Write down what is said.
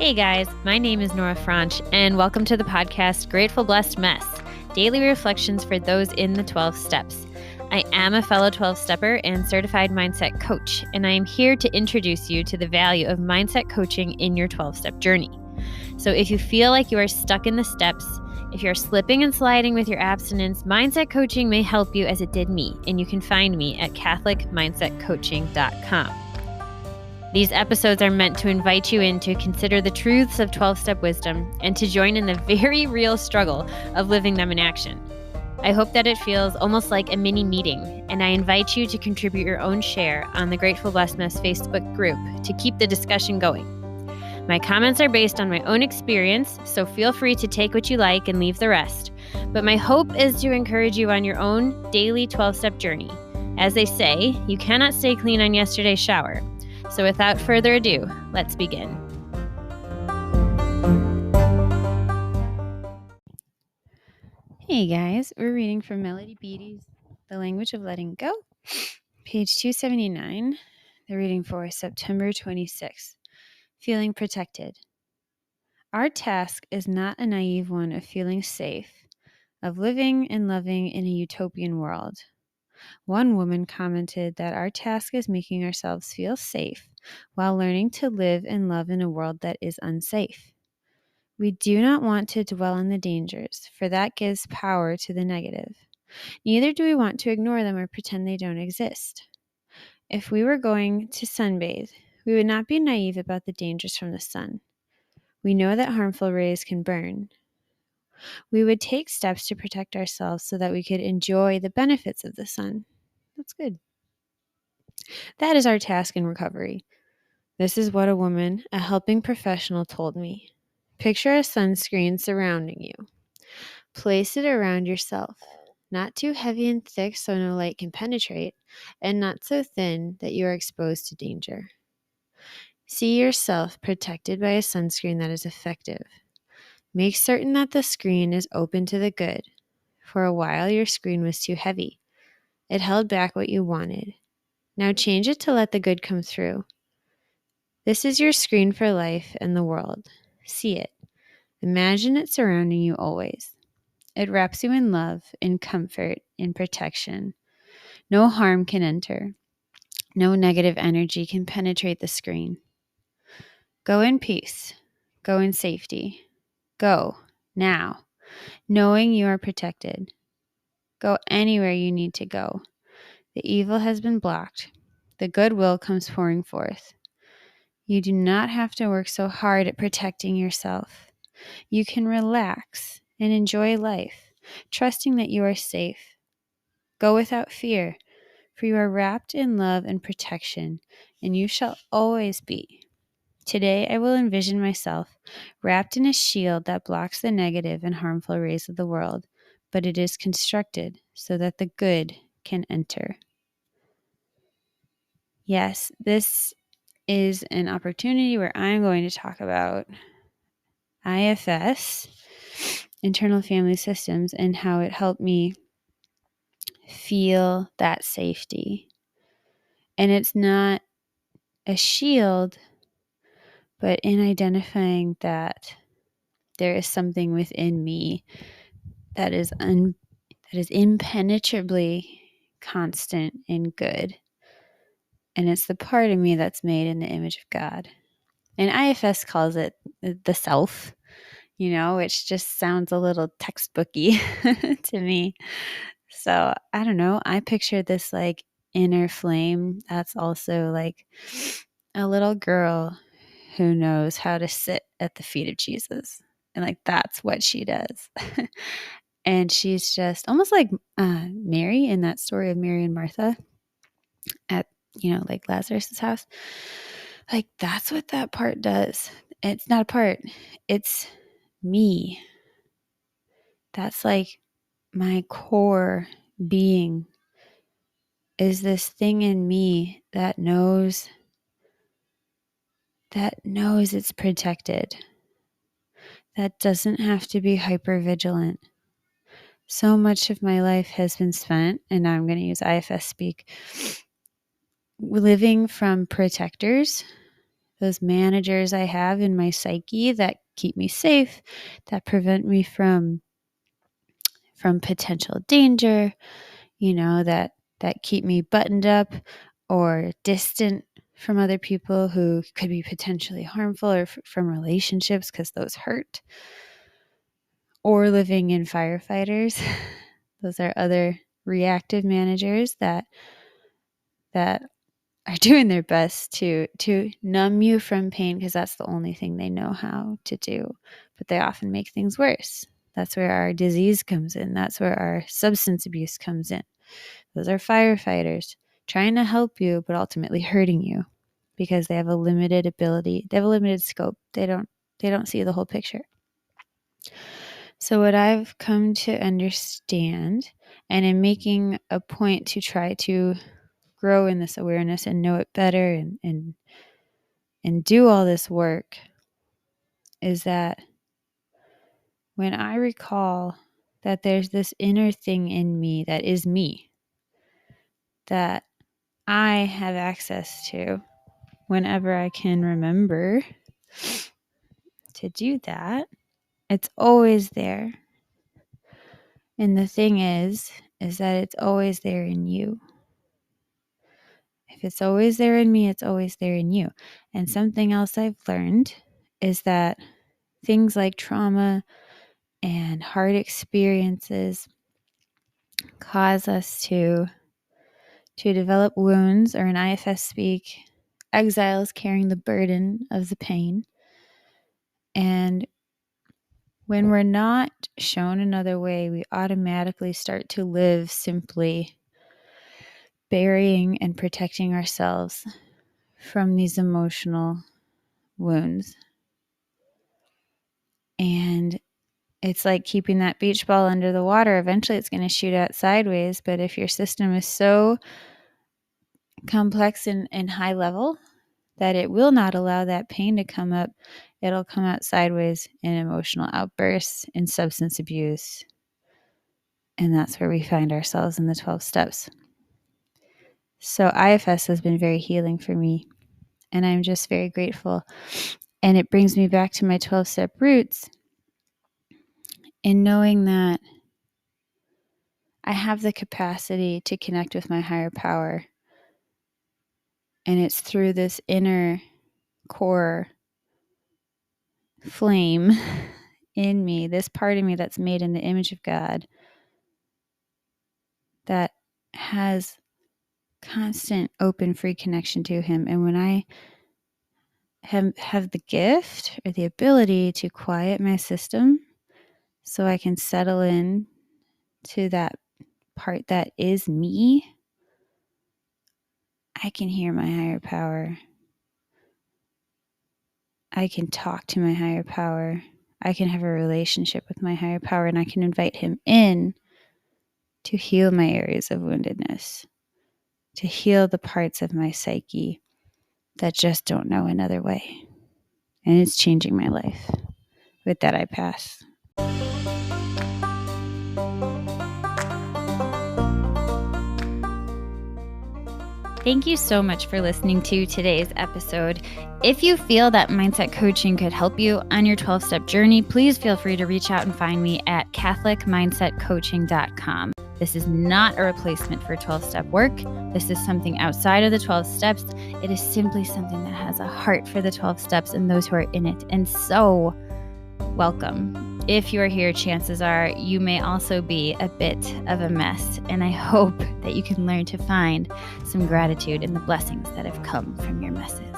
Hey guys, my name is Nora Franche, and welcome to the podcast Grateful Blessed Mess, daily reflections for those in the 12 steps. I am a fellow 12-stepper and certified mindset coach, and I am here to introduce you to the value of mindset coaching in your 12-step journey. So if you feel like you are stuck in the steps, if you're slipping and sliding with your abstinence, mindset coaching may help you as it did me, and you can find me at catholicmindsetcoaching.com. These episodes are meant to invite you in to consider the truths of 12-step wisdom and to join in the very real struggle of living them in action. I hope that it feels almost like a mini meeting, and I invite you to contribute your own share on the Grateful Blessed Mess Facebook group to keep the discussion going. My comments are based on my own experience, so feel free to take what you like and leave the rest. But my hope is to encourage you on your own daily 12-step journey. As they say, you cannot stay clean on yesterday's shower. So without further ado, let's begin. Hey guys, we're reading from Beattie's The Language of Letting Go, page 279. The reading for September 26th. Feeling protected. Our task is not a naive one of feeling safe, of living and loving in a utopian world. One woman commented that our task is making ourselves feel safe while learning to live and love in a world that is unsafe. We do not want to dwell on the dangers, for that gives power to the negative. Neither do we want to ignore them or pretend they don't exist. If we were going to sunbathe, we would not be naive about the dangers from the sun. We know that harmful rays can burn. We would take steps to protect ourselves so that we could enjoy the benefits of the sun. That's good. That is our task in recovery. This is what a woman, a helping professional, told me. Picture a sunscreen surrounding you. Place it around yourself, not too heavy and thick so no light can penetrate, and not so thin that you are exposed to danger. See yourself protected by a sunscreen that is effective. Make certain that the screen is open to the good. For a while, your screen was too heavy. It held back what you wanted. Now change it to let the good come through. This is your screen for life and the world. See it. Imagine it surrounding you always. It wraps you in love, in comfort, in protection. No harm can enter. No negative energy can penetrate the screen. Go in peace. Go in safety. Go, now, knowing you are protected. Go anywhere you need to go. The evil has been blocked. The goodwill comes pouring forth. You do not have to work so hard at protecting yourself. You can relax and enjoy life, trusting that you are safe. Go without fear, for you are wrapped in love and protection, and you shall always be. Today I will envision myself wrapped in a shield that blocks the negative and harmful rays of the world, but it is constructed so that the good can enter. Yes, this is an opportunity where I'm going to talk about IFS, internal family systems, and how it helped me feel that safety. And it's not a shield, but in identifying that there is something within me that is impenetrably constant and good. And it's the part of me that's made in the image of God. And IFS calls it the self, which just sounds a little textbooky to me. So I don't know. I pictured this like inner flame that's also like a little girl who knows how to sit at the feet of Jesus. And like that's what she does. And she's just almost like Mary in that story of Mary and Martha at, like Lazarus's house. Like that's what that part does. It's not a part. It's me. That's like my core being is this thing in me that knows it's protected. That doesn't have to be hypervigilant. So much of my life has been spent, and now I'm going to use IFS speak, living from protectors, those managers I have in my psyche that keep me safe, that prevent me from potential danger, that keep me buttoned up or distant from other people who could be potentially harmful, or from relationships because those hurt, or living in firefighters. Those are other reactive managers that are doing their best to numb you from pain, because that's the only thing they know how to do. But they often make things worse. That's where our disease comes in. That's where our substance abuse comes in. Those are firefighters trying to help you, but ultimately hurting you, because they have a limited ability. They have a limited scope. They don't see the whole picture. So what I've come to understand, and in making a point to try to grow in this awareness and know it better, and do all this work, is that when I recall that there's this inner thing in me that is me, that I have access to whenever I can remember to do that, it's always there. And the thing is that it's always there in you. If it's always there in me, it's always there in you. And something else I've learned is that things like trauma and hard experiences cause us to develop wounds, or in IFS speak, exiles carrying the burden of the pain. And when we're not shown another way, we automatically start to live simply burying and protecting ourselves from these emotional wounds. And it's like keeping that beach ball under the water. Eventually it's going to shoot out sideways. But if your system is so complex and high level that it will not allow that pain to come up, it'll come out sideways in emotional outbursts, in substance abuse. And that's where we find ourselves in the 12 steps. So IFS has been very healing for me, and I'm just very grateful. And it brings me back to my 12-step roots, in knowing that I have the capacity to connect with my higher power. And it's through this inner core flame in me, this part of me that's made in the image of God, that has constant, open, free connection to Him. And when I have the gift or the ability to quiet my system so I can settle in to that part that is me, I can hear my higher power. I can talk to my higher power. I can have a relationship with my higher power, and I can invite Him in to heal my areas of woundedness, to heal the parts of my psyche that just don't know another way. And it's changing my life. With that, I pass. Thank you so much for listening to today's episode. If you feel that mindset coaching could help you on your 12-step journey, please feel free to reach out and find me at catholicmindsetcoaching.com. This is not a replacement for 12-step work. This is something outside of the 12 steps. It is simply something that has a heart for the 12 steps and those who are in it. And so, welcome. If you are here, chances are you may also be a bit of a mess. And I hope that you can learn to find some gratitude in the blessings that have come from your messes.